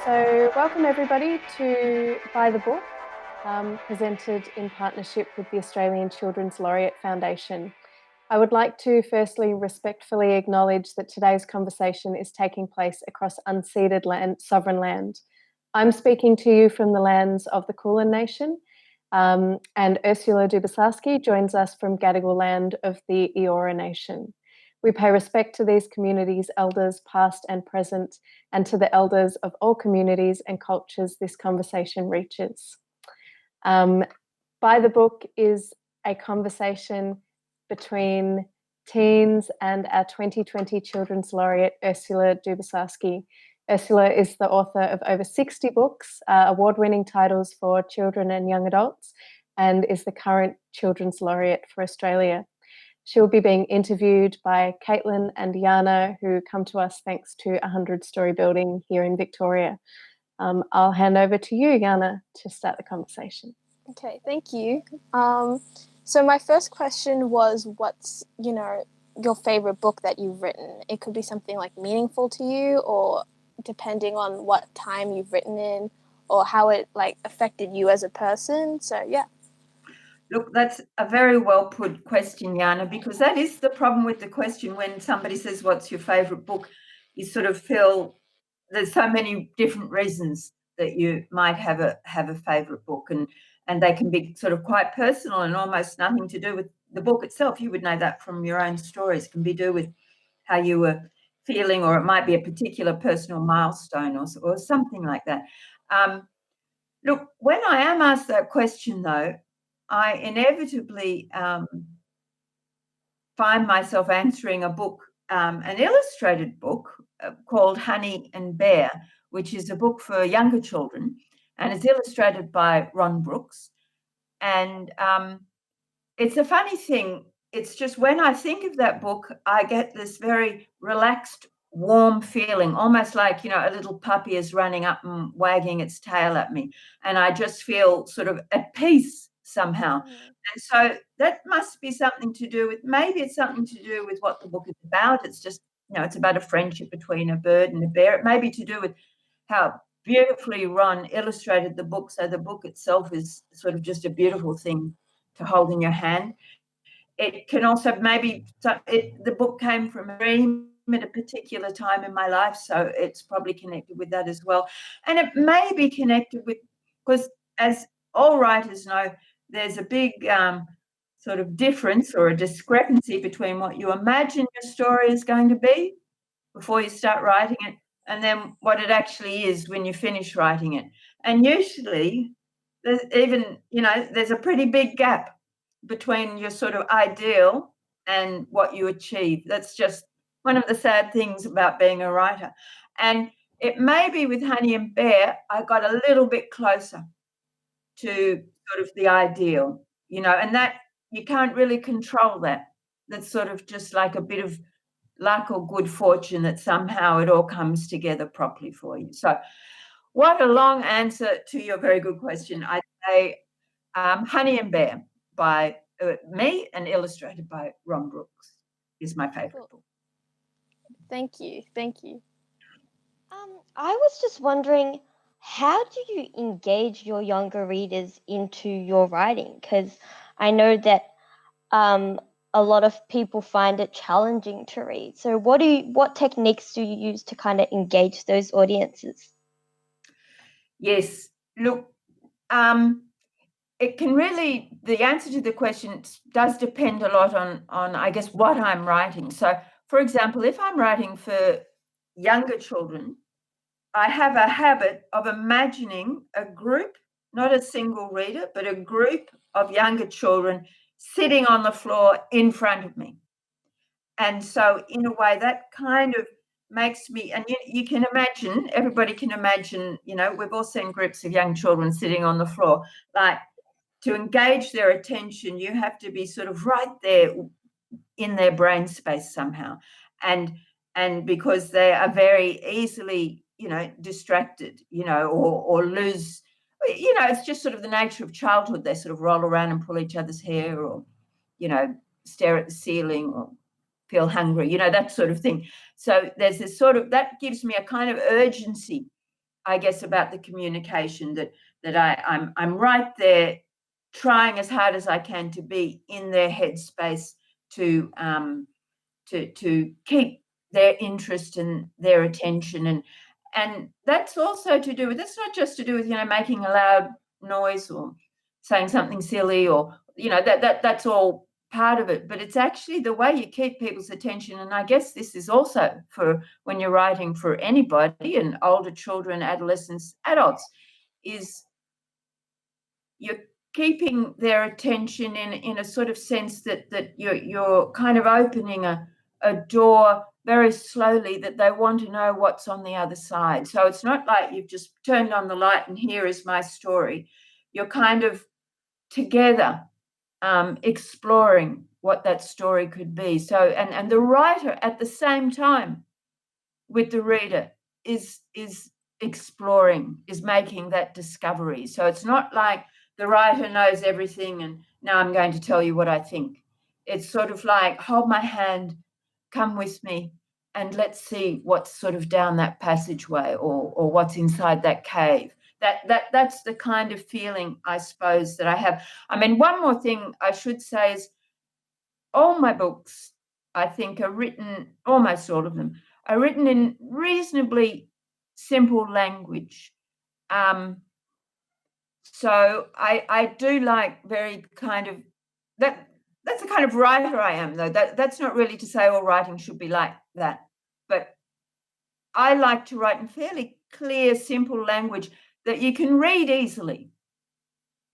So welcome everybody to By the Book, presented in partnership with the Australian Children's Laureate Foundation. I would like to firstly respectfully acknowledge that today's conversation is taking place across unceded land, sovereign land. I'm speaking to you from the lands of the Kulin Nation, and Ursula Dubosarsky joins us from Gadigal land of the Eora Nation. We pay respect to these communities' elders, past and present, and to the elders of all communities and cultures this conversation reaches. By the Book is a conversation between teens and our 2020 Children's Laureate, Ursula Dubosarsky. Ursula is the author of over 60 books, award-winning titles for children and young adults, and is the current Children's Laureate for Australia. She'll be being interviewed by Caitlin and Yanna, who come to us thanks to 100 Story Building here in Victoria. I'll hand over to you, Yanna, to start the conversation. Okay, thank you. So my first question was, what's, your favorite book that you've written? It could be something like meaningful to you, or depending on what time you've written in, or how it affected you as a person. So yeah. Look, that's a very well put question, Yanna, because that is the problem with the question. When somebody says, what's your favourite book, you sort of feel there's so many different reasons that you might have a favourite book, and they can be sort of quite personal and almost nothing to do with the book itself. You would know that from your own stories. It can be do with how you were feeling, or it might be a particular personal milestone or something like that. Look, when I am asked that question, though, I inevitably find myself answering a book, an illustrated book called Honey and Bear, which is a book for younger children, and it's illustrated by Ron Brooks. And it's a funny thing. It's just when I think of that book, I get this very relaxed, warm feeling, almost like, a little puppy is running up and wagging its tail at me. And I just feel sort of at peace somehow. And so that must be something to do with, maybe it's something to do with what the book is about. It's just, it's about a friendship between a bird and a bear. It may be to do with how beautifully Ron illustrated the book. So the book itself is sort of just a beautiful thing to hold in your hand. It can also the book came from a dream at a particular time in my life, so it's probably connected with that as well. And it may be connected with, because as all writers know, there's a big sort of difference or a discrepancy between what you imagine your story is going to be before you start writing it, and then what it actually is when you finish writing it. And usually there's there's a pretty big gap between your sort of ideal and what you achieve. That's just one of the sad things about being a writer. And it may be with Honey and Bear, I got a little bit closer to sort of the ideal, and that you can't really control that. That's sort of just like a bit of luck or good fortune that somehow it all comes together properly for you. So what a long answer to your very good question. I'd say Honey and Bear by me and illustrated by Ron Brooks is my favourite book. Thank you. I was just wondering, how do you engage your younger readers into your writing? Because I know that a lot of people find it challenging to read. So what techniques do you use to kind of engage those audiences? Yes, look, it can really, the answer to the question does depend a lot on I guess what I'm writing. So, for example, if I'm writing for younger children, I have a habit of imagining a group, not a single reader, but a group of younger children sitting on the floor in front of me. And so in a way that kind of makes me, and you can imagine, everybody can imagine, we've all seen groups of young children sitting on the floor. Like, to engage their attention, you have to be sort of right there in their brain space somehow. And because they are very easily, distracted, or lose, it's just sort of the nature of childhood. They sort of roll around and pull each other's hair, or, stare at the ceiling, or feel hungry, that sort of thing. So there's this sort of, that gives me a kind of urgency I guess, about the communication, that I'm right there trying as hard as I can to be in their headspace to keep their interest and their attention. And that's also to do with, that's not just to do with, making a loud noise or saying something silly, or, that's all part of it, but it's actually the way you keep people's attention. And I guess this is also for when you're writing for anybody, and older children, adolescents, adults, is you're keeping their attention in a sort of sense that you're kind of opening a door very slowly, that they want to know what's on the other side. So it's not like you've just turned on the light and here is my story. You're kind of together exploring what that story could be. So and the writer at the same time with the reader is exploring, is making that discovery. So it's not like the writer knows everything and now I'm going to tell you what I think. It's sort of like, hold my hand, come with me, and let's see what's sort of down that passageway, or what's inside that cave. That's the kind of feeling, I suppose, that I have. I mean, one more thing I should say is all my books, I think, are written, almost all of them, are written in reasonably simple language. So I do like very kind of, that's the kind of writer I am, though. That's not really to say all writing should be like that. But I like to write in fairly clear, simple language that you can read easily,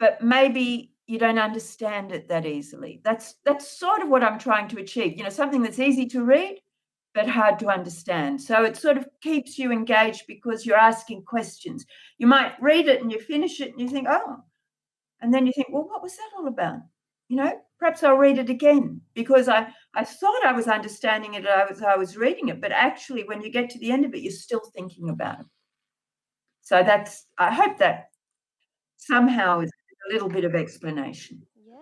but maybe you don't understand it that easily. That's sort of what I'm trying to achieve. Something that's easy to read, but hard to understand. So it sort of keeps you engaged because you're asking questions. You might read it and you finish it and you think, oh, and then you think, well, what was that all about? Perhaps I'll read it again, because I thought I was understanding it as I was reading it, but actually when you get to the end of it, you're still thinking about it. So I hope that somehow is a little bit of explanation. Yeah,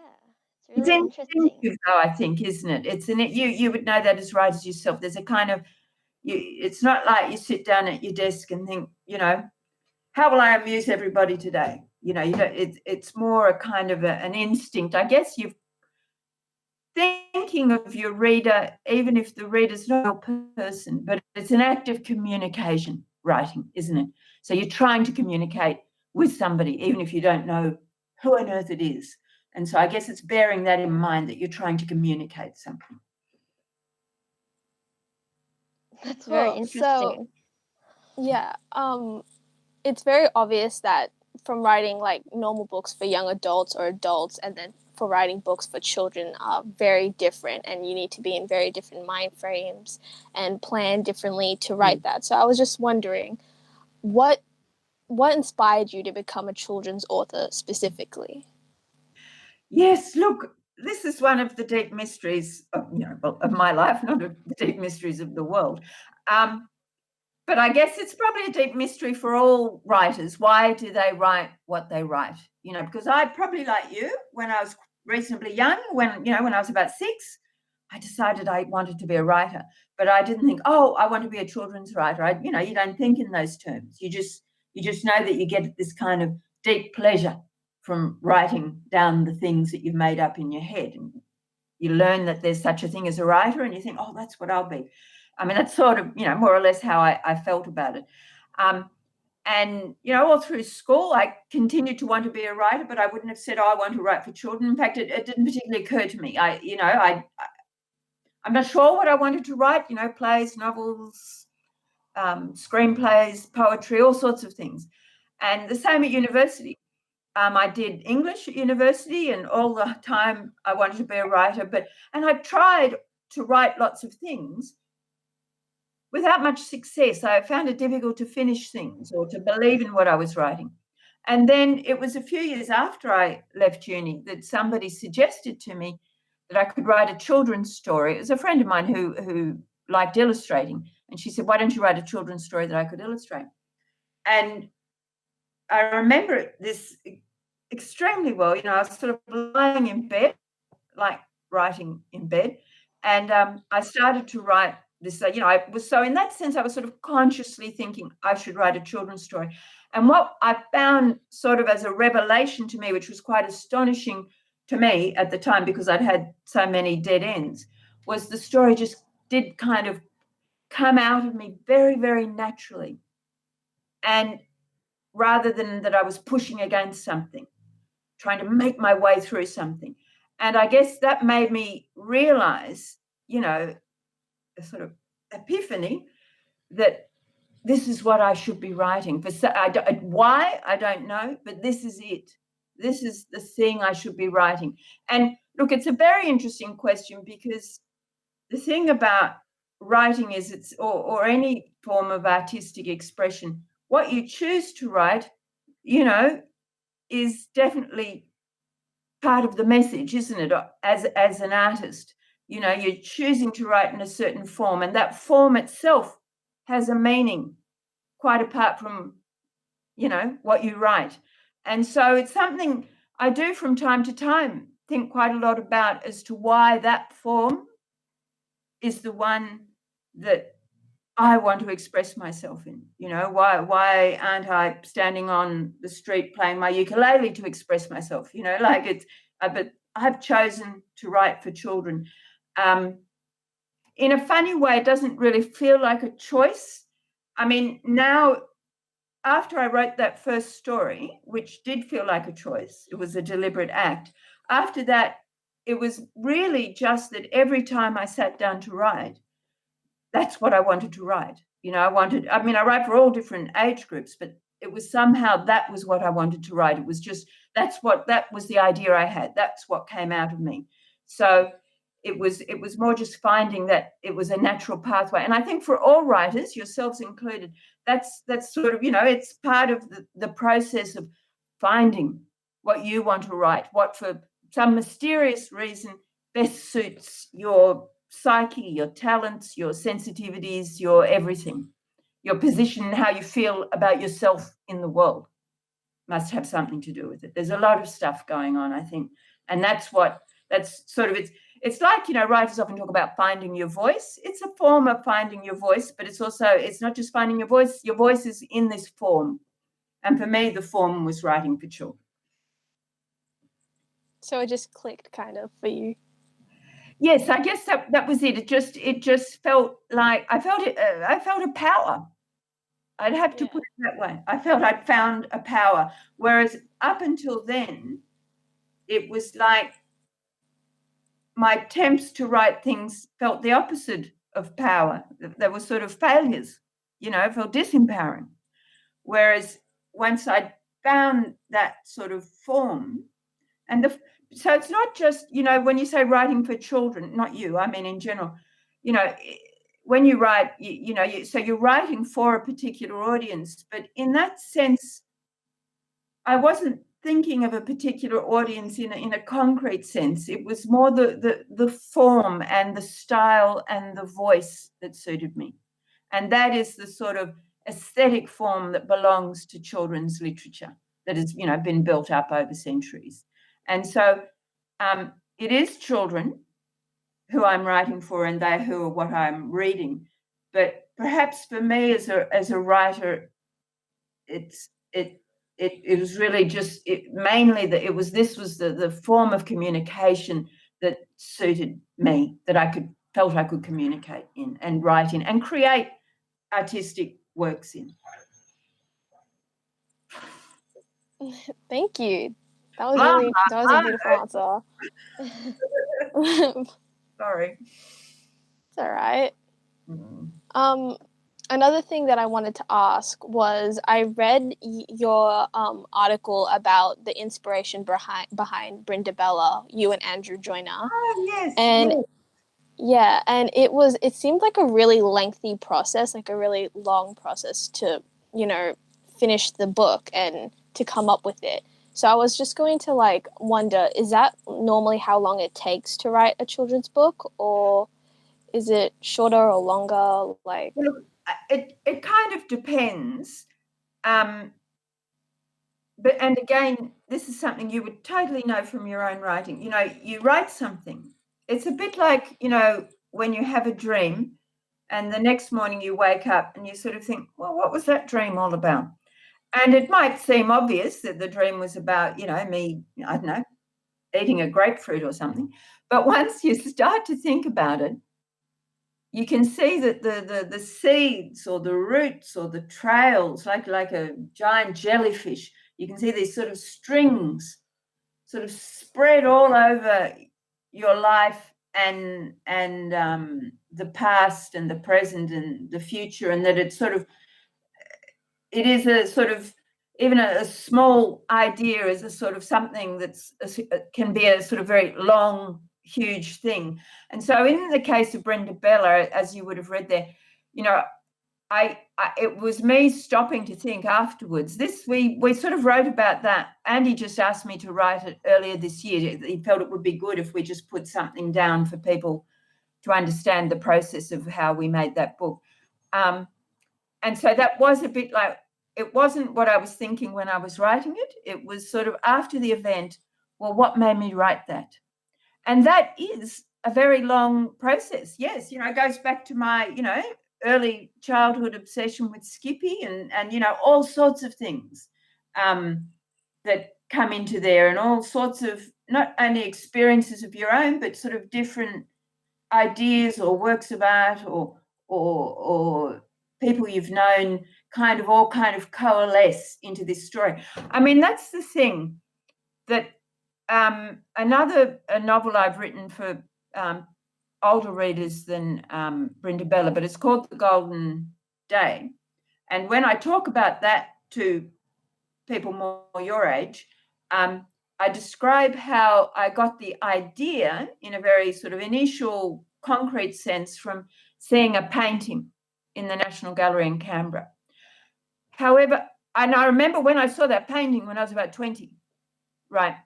it's really interesting. Instinctive, though, I think, isn't it? You would know that as writers yourself. There's a kind of, it's not like you sit down at your desk and think, how will I amuse everybody today? It's more a kind of an instinct. I guess you're thinking of your reader, even if the reader's not a person, but it's an act of communication, writing, isn't it? So you're trying to communicate with somebody, even if you don't know who on earth it is. And so I guess it's bearing that in mind, that you're trying to communicate something. That's very interesting. So, yeah, it's very obvious that from writing like normal books for young adults or adults, and then for writing books for children are very different, and you need to be in very different mind frames and plan differently to write that. So I was just wondering, what inspired you to become a children's author specifically? Yes, look, this is one of the deep mysteries of my life, not of the deep mysteries of the world. But I guess it's probably a deep mystery for all writers. Why do they write what they write? Because I probably, like you, when I was reasonably young, when I was about 6, I decided I wanted to be a writer. But I didn't think, oh, I want to be a children's writer. You don't think in those terms. You just know that you get this kind of deep pleasure from writing down the things that you've made up in your head. And you learn that there's such a thing as a writer, and you think, oh, that's what I'll be. I mean, that's sort of, more or less how I felt about it. And, all through school, I continued to want to be a writer, but I wouldn't have said, oh, I want to write for children. In fact, it didn't particularly occur to me. I'm not sure what I wanted to write, plays, novels, screenplays, poetry, all sorts of things. And the same at university. I did English at university, and all the time I wanted to be a writer, and I tried to write lots of things without much success. I found it difficult to finish things or to believe in what I was writing. And then it was a few years after I left uni that somebody suggested to me that I could write a children's story. It was a friend of mine who liked illustrating, and she said, why don't you write a children's story that I could illustrate? And I remember this extremely well. I was sort of lying in bed, like writing in bed, and I started to write this, I was, so in that sense, I was sort of consciously thinking I should write a children's story. And what I found sort of as a revelation to me, which was quite astonishing to me at the time because I'd had so many dead ends, was the story just did kind of come out of me very, very naturally. And rather than that I was pushing against something, trying to make my way through something. And I guess that made me realize, a sort of epiphany that this is what I should be writing. Why? I don't know, but this is it. This is the thing I should be writing. And look, it's a very interesting question because the thing about writing is or any form of artistic expression, what you choose to write, is definitely part of the message, isn't it? As an artist, you're choosing to write in a certain form, and that form itself has a meaning quite apart from, what you write. And so it's something I do from time to time think quite a lot about as to why that form is the one that I want to express myself in. Why aren't I standing on the street playing my ukulele to express myself? But I've chosen to write for children. In a funny way, it doesn't really feel like a choice. I mean, now, after I wrote that first story, which did feel like a choice, it was a deliberate act. After that, it was really just that every time I sat down to write, that's what I wanted to write. I write for all different age groups, but it was somehow that was what I wanted to write. It was just, that was the idea I had. That's what came out of me. So it was more just finding that it was a natural pathway. And I think for all writers, yourselves included, that's sort of, it's part of the process of finding what you want to write, what for some mysterious reason best suits your psyche, your talents, your sensitivities, your everything, your position, how you feel about yourself in the world must have something to do with it. There's a lot of stuff going on, I think. And that's sort of, it's like, writers often talk about finding your voice. It's a form of finding your voice, but it's not just finding your voice. Your voice is in this form. And for me, the form was writing for children. So it just clicked kind of for you. Yes, I guess that was it. It just felt like I felt a power. I'd have to put it that way. I felt I'd found a power. Whereas up until then, it was like my attempts to write things felt the opposite of power. They were sort of failures, felt disempowering. Whereas once I'd found that sort of form, so it's not just, when you say writing for children, not you, I mean in general, when you write, so you're writing for a particular audience, but in that sense, I wasn't thinking of a particular audience in a concrete sense. It was more the form and the style and the voice that suited me. And that is the sort of aesthetic form that belongs to children's literature that has, been built up over centuries. And so it is children who I'm writing for, and they who are what I'm reading. But perhaps for me as a writer, it was really just mainly that this was the form of communication that suited me, that felt I could communicate in and write in and create artistic works in. Thank you. That was a beautiful answer. Sorry. It's all right. Another thing that I wanted to ask was I read your article about the inspiration behind Brindabella, you and Andrew Joyner. Oh, yes. And yes. yeah, and it seemed like a really lengthy process, like a really long process to, finish the book and to come up with it. So I was just going to wonder, is that normally how long it takes to write a children's book, or is it shorter or longer? Well, it kind of depends. But and again, this is something you would totally know from your own writing. You write something. It's a bit like, when you have a dream And the next morning you wake up and you sort of think, well, what was that dream all about? And it might seem obvious that the dream was about, me, I don't know, eating a grapefruit or something. But once you start to think about it, you can see that the seeds or the roots or the trails, like a giant jellyfish, you can see these sort of strings sort of spread all over your life and the past and the present and the future, and that it is a sort of, even a small idea is a sort of something can be a sort of very long, huge thing. And so in the case of Brenda Bella, as you would have read there, it was me stopping to think afterwards. We sort of wrote about that. Andy just asked me to write it earlier this year. He felt it would be good if we just put something down for people to understand the process of how we made that book. And so that was a bit like, it wasn't what I was thinking when I was writing it. It was sort of after the event, well, what made me write that? And that is a very long process. Yes, it goes back to my, early childhood obsession with Skippy and all sorts of things that come into there, and all sorts of not only experiences of your own, but sort of different ideas or works of art or people you've known all coalesce into this story. I mean, that's the thing that a novel I've written for older readers than Brenda Bella, but it's called The Golden Day. And when I talk about that to people more your age, I describe how I got the idea in a very sort of initial concrete sense from seeing a painting in the National Gallery in Canberra. However, and I remember when I saw that painting when I was about 20, right?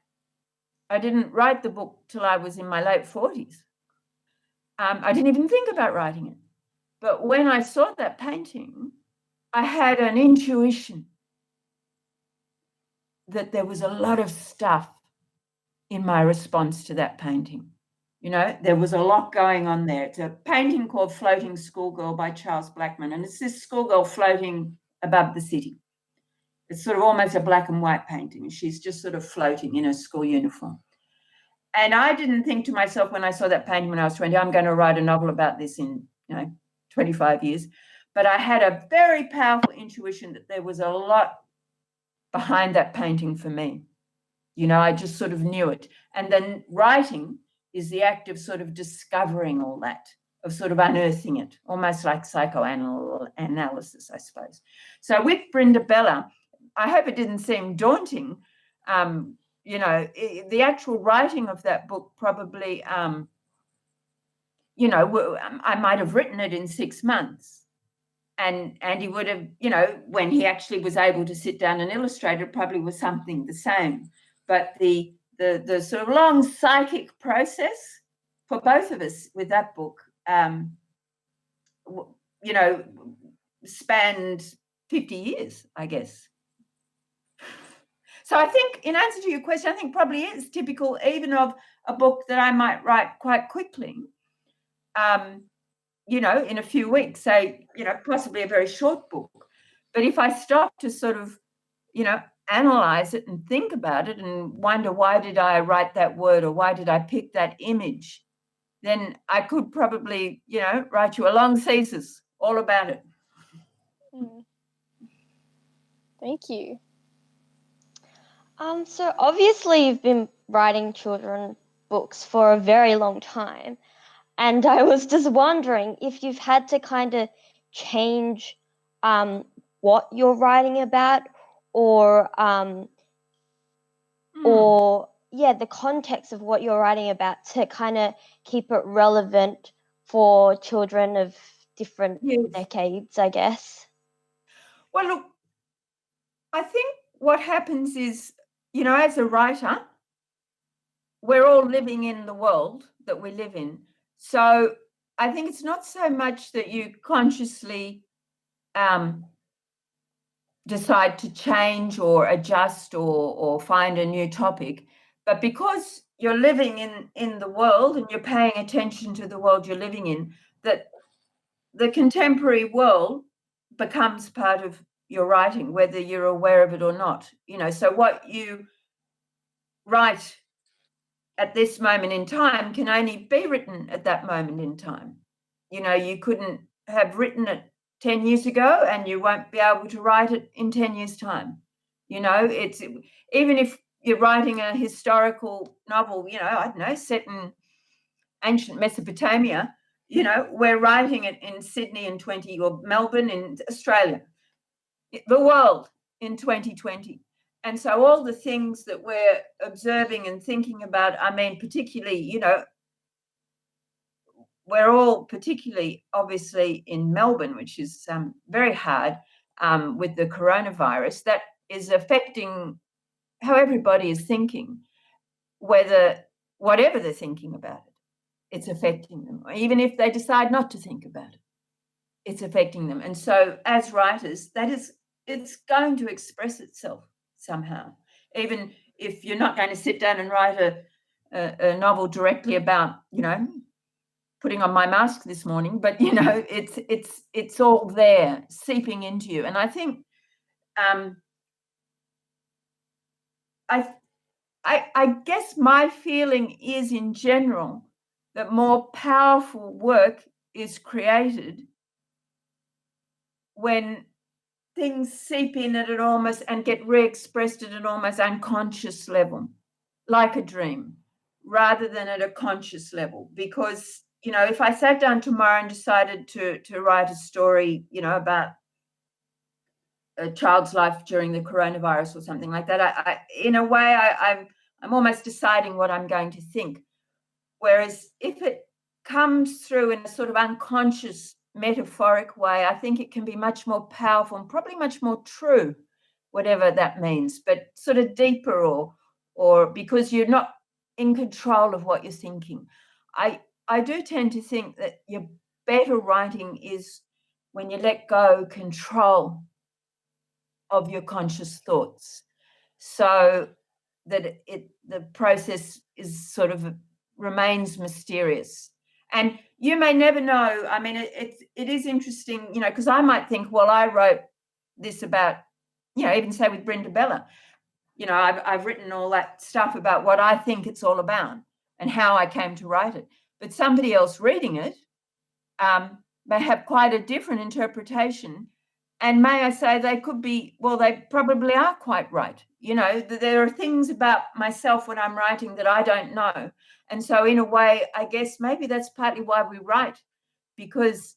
I didn't write the book till I was in my late 40s. I didn't even think about writing it. But when I saw that painting, I had an intuition that there was a lot of stuff in my response to that painting. There was a lot going on there. It's a painting called Floating Schoolgirl by Charles Blackmon, and it's this schoolgirl floating above the city. It's sort of almost a black and white painting, and she's just sort of floating in her school uniform. And I didn't think to myself when I saw that painting when I was 20, I'm going to write a novel about this in 25 years. But I had a very powerful intuition that there was a lot behind that painting for me. I just sort of knew it. And then writing is the act of sort of discovering all that, of sort of unearthing it, almost like psychoanalysis, I suppose. So with Brenda Bella, I hope it didn't seem daunting. The actual writing of that book probably, I might have written it in 6 months. And he would have, when he actually was able to sit down and illustrate it, probably was something the same. But the sort of long psychic process for both of us with that book, spanned 50 years, I guess. So I think, in answer to your question, I think probably is typical even of a book that I might write quite quickly, in a few weeks, say, possibly a very short book. But if I stop to sort of, analyze it and think about it and wonder, why did I write that word or why did I pick that image, then I could probably, write you a long thesis all about it. Thank you. So obviously you've been writing children books for a very long time, and I was just wondering if you've had to kind of change what you're writing about, or the context of what you're writing about to kind of keep it relevant for children of different decades, I guess. Well, look, I think what happens is, as a writer, we're all living in the world that we live in. So I think it's not so much that you consciously decide to change or adjust or find a new topic, but because you're living in the world and you're paying attention to the world you're living in, that the contemporary world becomes part of your writing, whether you're aware of it or not. So what you write at this moment in time can only be written at that moment in time. You couldn't have written it 10 years ago and you won't be able to write it in 10 years' time. It's even if you're writing a historical novel, I don't know, set in ancient Mesopotamia, we're writing it in Sydney in or Melbourne in Australia, the world in 2020. And so all the things that we're observing and thinking about, I mean, particularly, we're all particularly obviously in Melbourne, which is very hard with the coronavirus, that is affecting how everybody is thinking, whatever they're thinking about it, it's affecting them. Even if they decide not to think about it, it's affecting them. And so as writers, it's going to express itself somehow. Even if you're not going to sit down and write a novel directly about, putting on my mask this morning, but it's all there seeping into you. And I think I guess my feeling is in general that more powerful work is created when things seep in at an almost and get re-expressed at an almost unconscious level, like a dream, rather than at a conscious level. Because, if I sat down tomorrow and decided to write a story, about a child's life during the coronavirus or something like that, I in a way, I'm almost deciding what I'm going to think. Whereas if it comes through in a sort of unconscious, metaphoric way, I think it can be much more powerful and probably much more true, whatever that means, but sort of deeper or because you're not in control of what you're thinking. I do tend to think that your better writing is when you let go control of your conscious thoughts, so that the process is sort of remains mysterious. And you may never know. I mean, it is interesting, because I might think, well, I wrote this about, even say with Brenda Bella, I've written all that stuff about what I think it's all about and how I came to write it. But somebody else reading it may have quite a different interpretation. And may I say, they probably are quite right. There are things about myself when I'm writing that I don't know. And so in a way, I guess maybe that's partly why we write, because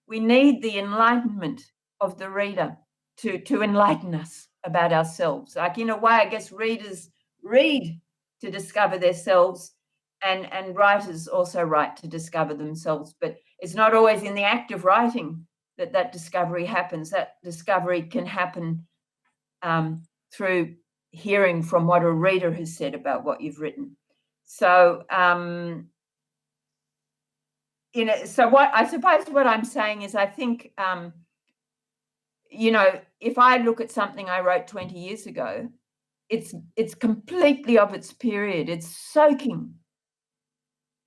we need the enlightenment of the reader to enlighten us about ourselves. Like, in a way, I guess readers read to discover themselves, and writers also write to discover themselves. But it's not always in the act of writing that discovery happens. That discovery can happen through hearing from what a reader has said about what you've written. So, so what I'm saying is, I think, if I look at something I wrote 20 years ago, it's completely of its period. It's soaking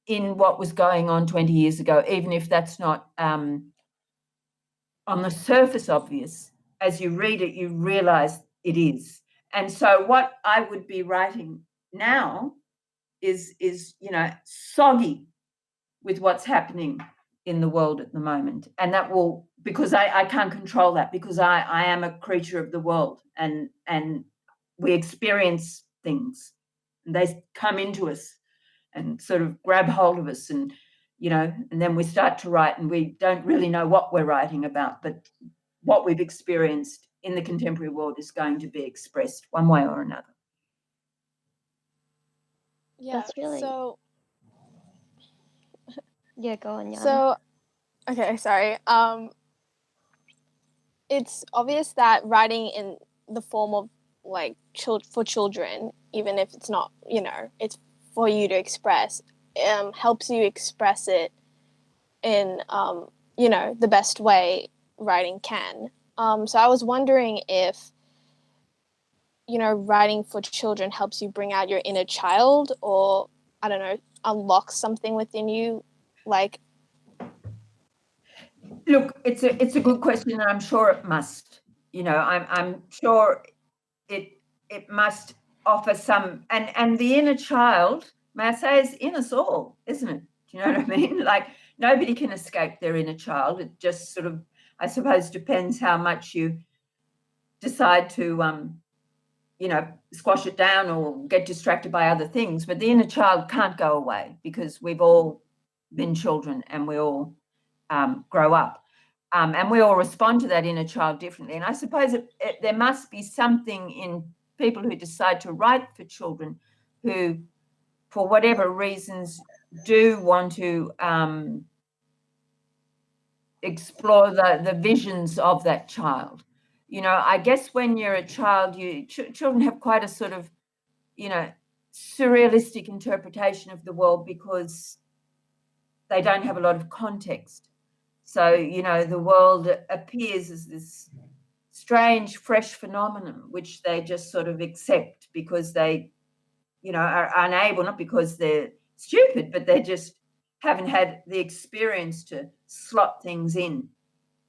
in what was going on 20 years ago, even if that's not on the surface obvious. As you read it, you realize it is. And so what I would be writing now is soggy with what's happening in the world at the moment. And that will, because I can't control that, because I am a creature of the world, and we experience things, and they come into us and sort of grab hold of us, and and then we start to write, and we don't really know what we're writing about, but what we've experienced in the contemporary world is going to be expressed one way or another. Yeah. That's really... So. Yeah, go on, Yanna. So, okay, sorry. It's obvious that writing in the form of like for children, even if it's not, it's for you to express, helps you express it in, the best way writing can. So I was wondering if, writing for children helps you bring out your inner child, or, I don't know, unlock something within you, like. Look, it's a good question, and I'm sure it must. I'm sure it must offer some, and the inner child, may I say, is in us all, isn't it? Do you know what I mean? Like, nobody can escape their inner child. It just sort of, I suppose, depends how much you decide to squash it down or get distracted by other things. But the inner child can't go away, because we've all been children, and we all grow up. And we all respond to that inner child differently. And I suppose there must be something in people who decide to write for children who, for whatever reasons, do want to explore the visions of that child. I guess when you're a child, children have quite a sort of, surrealistic interpretation of the world, because they don't have a lot of context. So, the world appears as this strange, fresh phenomenon, which they just sort of accept because they, are unable, not because they're stupid, but they just haven't had the experience to slot things in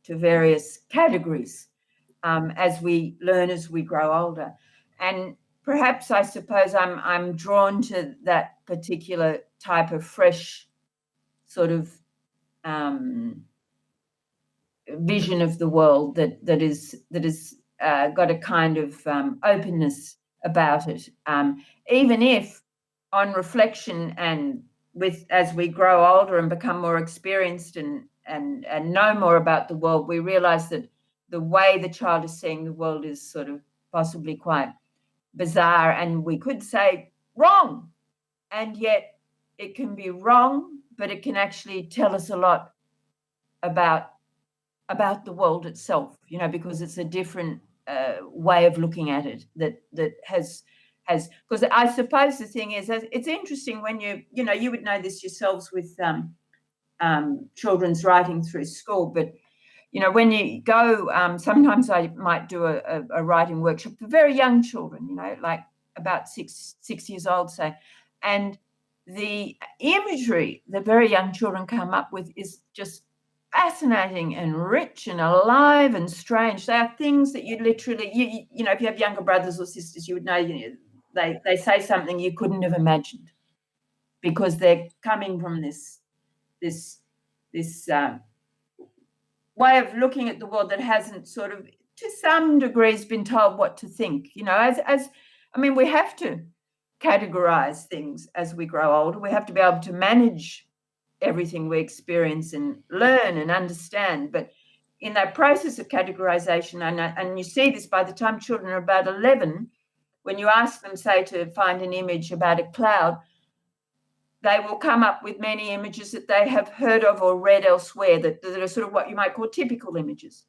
to various categories as we learn, as we grow older. And perhaps, I suppose, I'm drawn to that particular type of fresh sort of vision of the world that is got a kind of openness about it, even if, on reflection and as we grow older and become more experienced and know more about the world, we realize that the way the child is seeing the world is sort of possibly quite bizarre, and we could say wrong, and yet it can be wrong, but it can actually tell us a lot about the world itself, because it's a different way of looking at it that has, because I suppose the thing is, it's interesting when you would know this yourselves with children's writing through school, but when you go, sometimes I might do a writing workshop for very young children, like about 6 years old, say, and the imagery that very young children come up with is just fascinating and rich and alive and strange. They are things that you literally, if you have younger brothers or sisters, you would know, they say something you couldn't have imagined, because they're coming from this way of looking at the world that hasn't sort of, to some degrees, been told what to think. We have to categorize things as we grow older. We have to be able to manage everything we experience and learn and understand. But in that process of categorization, and you see this by the time children are about 11, when you ask them, say, to find an image about a cloud, they will come up with many images that they have heard of or read elsewhere that are sort of what you might call typical images.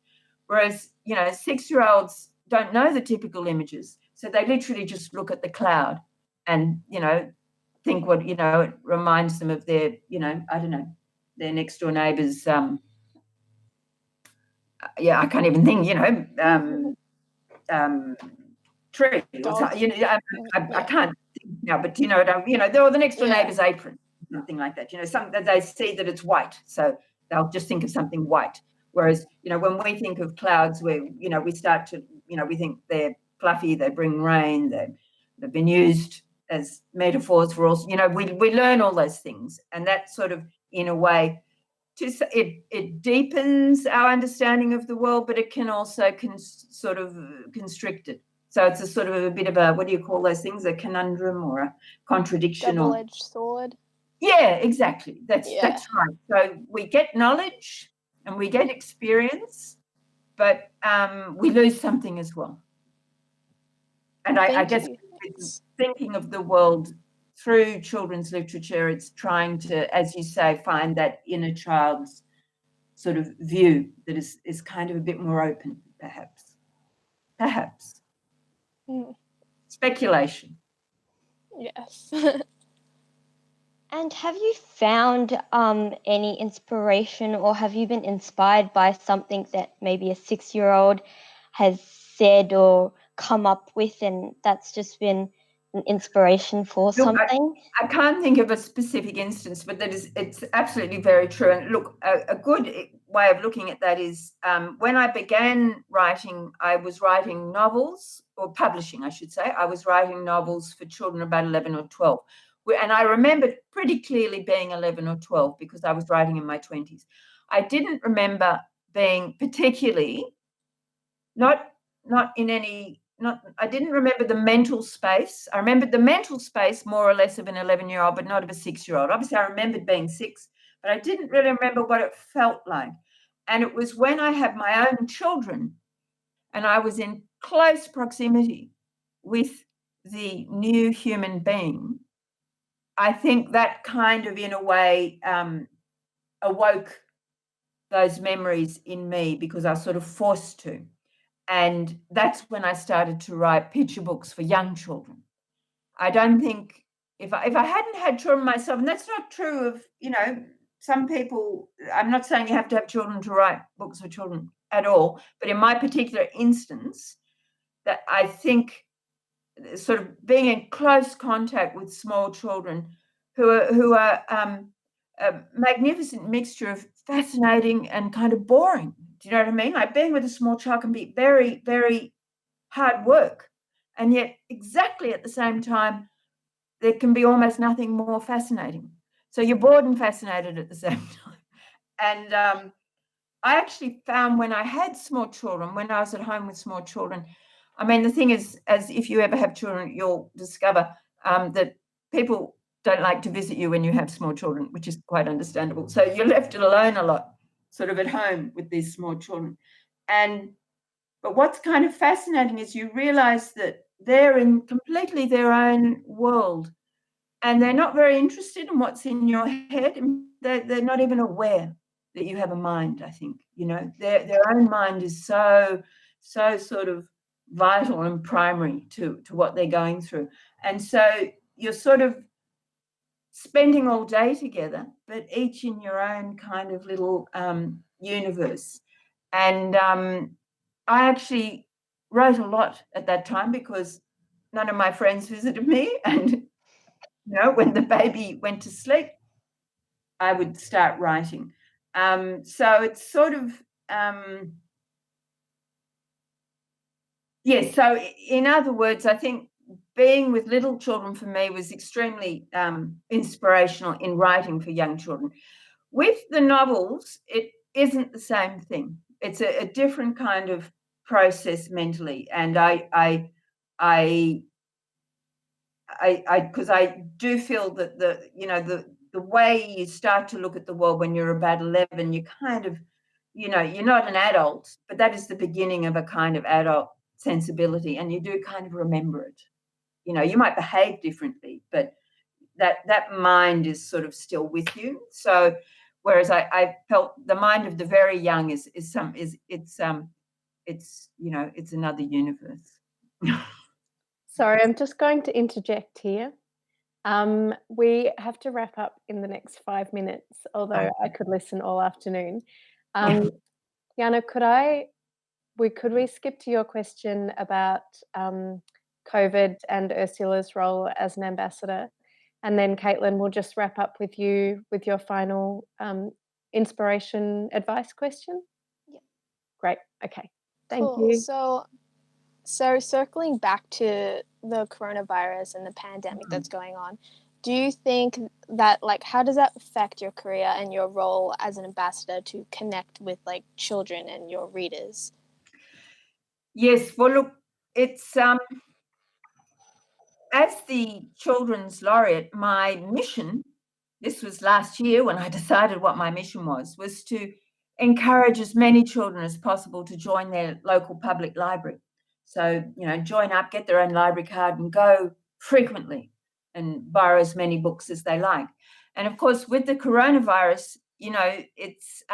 Whereas, 6-year-olds don't know the typical images. So they literally just look at the cloud and, think what, it reminds them of their, I don't know, their next door neighbours. I can't even think, tree. I can't think now, but they're the next door neighbour's apron, something like that. They see that it's white, so they'll just think of something white. Whereas, when we think of clouds, we start to, we think they're fluffy, they bring rain, they've been used as metaphors for all, we learn all those things, and that sort of, in a way, it deepens our understanding of the world, but it can also sort of constrict it. So it's a sort of a bit of a, what do you call those things, a conundrum or a contradiction? Double-edged sword. Yeah, exactly. That's right. So we get knowledge and we get experience, but we lose something as well. And I guess thinking of the world through children's literature, it's trying to, as you say, find that inner child's sort of view that is kind of a bit more open, perhaps. Speculation. Yes. And have you found any inspiration, or have you been inspired by something that maybe a 6-year-old has said or come up with, and that's just been an inspiration for something? I can't think of a specific instance, but it's absolutely very true. And look, a good way of looking at that is when I began writing, I was writing novels, or publishing, I should say. I was writing novels for children about 11 or 12. And I remembered pretty clearly being 11 or 12 because I was writing in my 20s. I didn't remember being particularly, I didn't remember the mental space. I remembered the mental space more or less of an 11-year-old, but not of a 6-year-old. Obviously, I remembered being 6, but I didn't really remember what it felt like. And it was when I had my own children and I was in close proximity with the new human being, I think that kind of, in a way, awoke those memories in me because I was sort of forced to. And that's when I started to write picture books for young children. I don't think if I hadn't had children myself, and that's not true of, some people, I'm not saying you have to have children to write books for children at all, but in my particular instance, that I think sort of being in close contact with small children who are a magnificent mixture of fascinating and kind of boring. Do you know what I mean? Like being with a small child can be very, very hard work. And yet exactly at the same time, there can be almost nothing more fascinating. So you're bored and fascinated at the same time. And I actually found when I had small children, when I was at home with small children, I mean, the thing is, as if you ever have children, you'll discover that people don't like to visit you when you have small children, which is quite understandable. So you're left alone a lot, sort of at home with these small children. But what's kind of fascinating is you realize that they're in completely their own world and they're not very interested in what's in your head. They're not even aware that you have a mind, I think. Their own mind is so sort of vital and primary to what they're going through. And so you're sort of spending all day together, but each in your own kind of little universe. And I actually wrote a lot at that time because none of my friends visited me. And, when the baby went to sleep, I would start writing. So it's sort of, so in other words, I think being with little children for me was extremely inspirational in writing for young children. With the novels, it isn't the same thing. It's a different kind of process mentally, and because I do feel that the way you start to look at the world when you're about 11, you kind of, you're not an adult, but that is the beginning of a kind of adult sensibility, and you do kind of remember it. You might behave differently, but that mind is sort of still with you. So whereas I felt the mind of the very young it's another universe. Sorry, I'm just going to interject here. We have to wrap up in the next 5 minutes, although I could listen all afternoon. Yanna, could we skip to your question about COVID and Ursula's role as an ambassador? And then Caitlin, we'll just wrap up with you with your final inspiration advice question. Yeah. Great. Okay. Thank you. So circling back to the coronavirus and the pandemic that's going on, do you think that, how does that affect your career and your role as an ambassador to connect with, children and your readers? Yes. Well, look, it's as the Children's Laureate, my mission, this was last year when I decided what my mission was to encourage as many children as possible to join their local public library. So, join up, get their own library card and go frequently and borrow as many books as they like. And of course, with the coronavirus, it's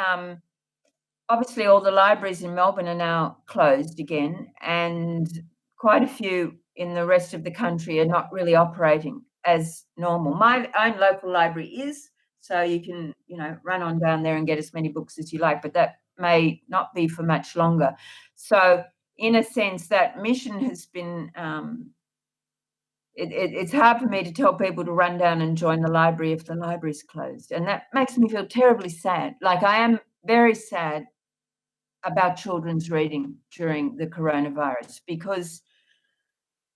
obviously all the libraries in Melbourne are now closed again, and quite a few in the rest of the country are not really operating as normal. My own local library is, so you can, run on down there and get as many books as you like, but that may not be for much longer. So in a sense, that mission has been, it's hard for me to tell people to run down and join the library if the library's closed. And that makes me feel terribly sad. Like I am very sad about children's reading during the coronavirus, because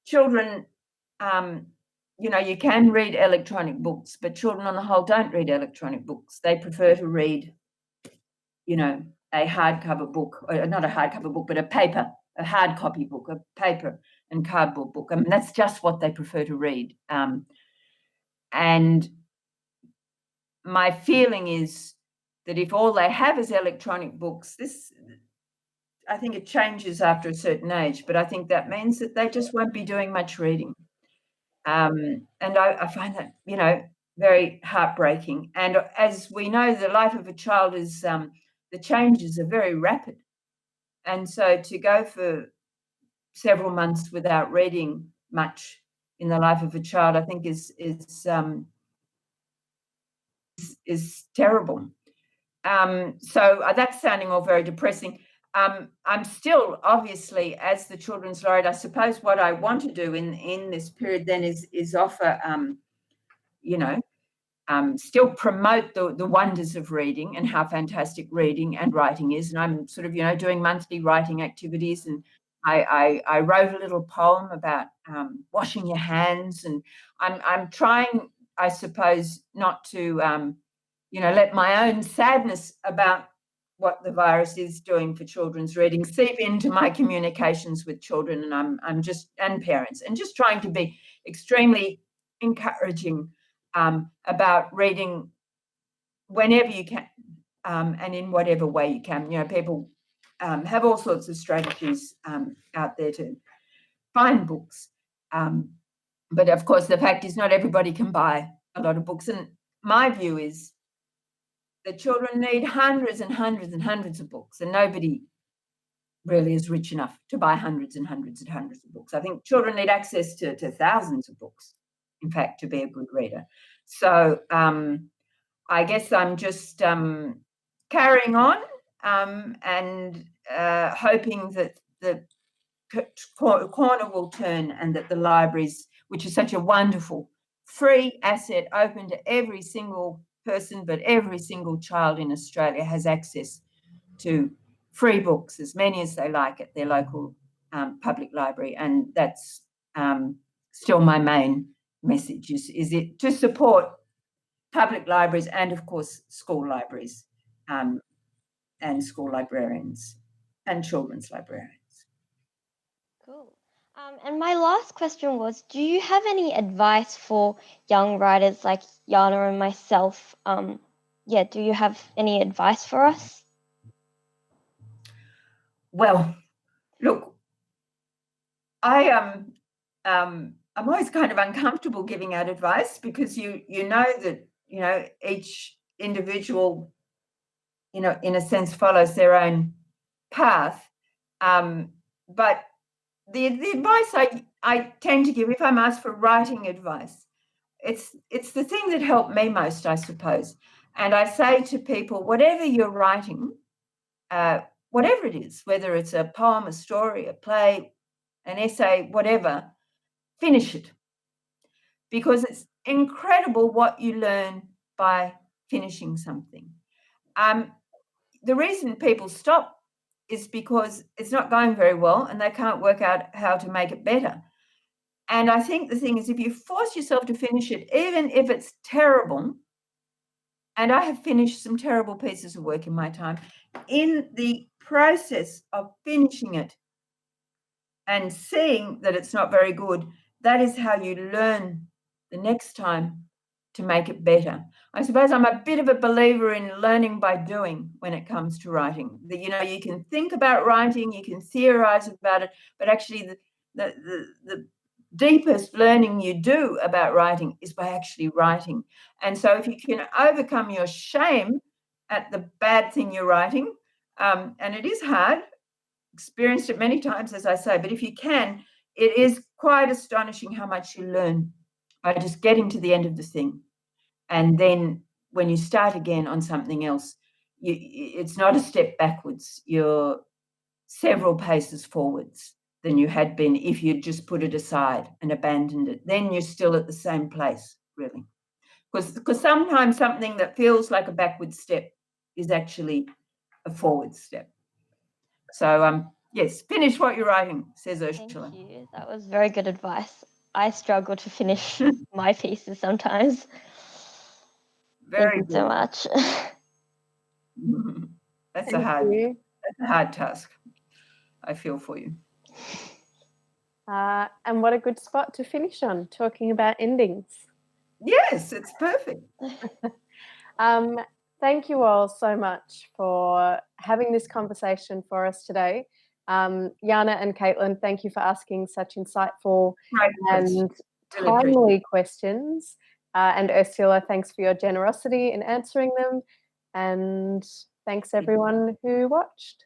children, you can read electronic books, but children on the whole don't read electronic books. They prefer to read, a hardcover book, or not a hardcover book, but a hard copy book, a paper and cardboard book. I mean, that's just what they prefer to read. And my feeling is that if all they have is electronic books, I think it changes after a certain age, but I think that means that they just won't be doing much reading. And I find that, very heartbreaking. And as we know, the life of a child is, the changes are very rapid. And so to go for several months without reading much in the life of a child, I think is terrible. So that's sounding all very depressing. I'm still, obviously, as the Children's Laureate, I suppose what I want to do in this period then is offer, still promote the wonders of reading and how fantastic reading and writing is. And I'm sort of, doing monthly writing activities. And I wrote a little poem about washing your hands. And I'm trying, I suppose, not to, let my own sadness about what the virus is doing for children's reading seep into my communications with children, and parents, and just trying to be extremely encouraging about reading whenever you can, and in whatever way you can. People have all sorts of strategies out there to find books, but of course the fact is not everybody can buy a lot of books, and my view is that children need hundreds and hundreds and hundreds of books, and nobody really is rich enough to buy hundreds and hundreds and hundreds of books. I think children need access to thousands of books, in fact, to be a good reader. So I guess I'm just carrying on and hoping that the corner will turn, and that the libraries, which is such a wonderful free asset open to every single person, but every single child in Australia has access to free books, as many as they like, at their local public library. And that's still my main message, is it to support public libraries and, of course, school libraries and school librarians and children's librarians. Cool. And my last question was, do you have any advice for young writers like Yanna and myself? Do you have any advice for us? Well, look, I'm always kind of uncomfortable giving out advice, because you know that each individual in a sense follows their own path, but the advice I tend to give, if I'm asked for writing advice, it's the thing that helped me most, I suppose. And I say to people, whatever you're writing, whatever it is, whether it's a poem, a story, a play, an essay, whatever, finish it. Because it's incredible what you learn by finishing something. The reason people stop is because it's not going very well and they can't work out how to make it better. And I think the thing is, if you force yourself to finish it, even if it's terrible, and I have finished some terrible pieces of work in my time, in the process of finishing it and seeing that it's not very good, that is how you learn the next time to make it better. I suppose I'm a bit of a believer in learning by doing when it comes to writing. You can think about writing, you can theorize about it, but actually the deepest learning you do about writing is by actually writing. And so if you can overcome your shame at the bad thing you're writing, and it is hard, experienced it many times, as I say, but if you can, it is quite astonishing how much you learn by just getting to the end of the thing. And then when you start again on something else, it's not a step backwards. You're several paces forwards than you had been if you'd just put it aside and abandoned it. Then you're still at the same place, really. Because sometimes something that feels like a backward step is actually a forward step. So, yes, finish what you're writing, says Thank Ursula. you. That was very good advice. I struggle to finish my pieces sometimes. Very Thank you so good. much. That's Thank you. a hard task. I feel for you. And what a good spot to finish on, talking about endings. Yes, it's perfect. Thank you all so much for having this conversation for us today. Yanna and Caitlin, thank you for asking such insightful Great question. and Really appreciate timely questions. And Ursula, thanks for your generosity in answering them. And thanks everyone who watched.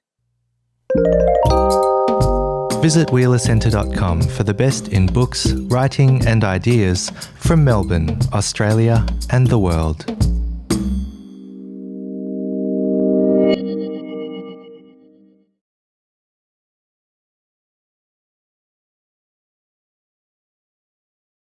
Visit wheelercentre.com for the best in books, writing and ideas from Melbourne, Australia and the world.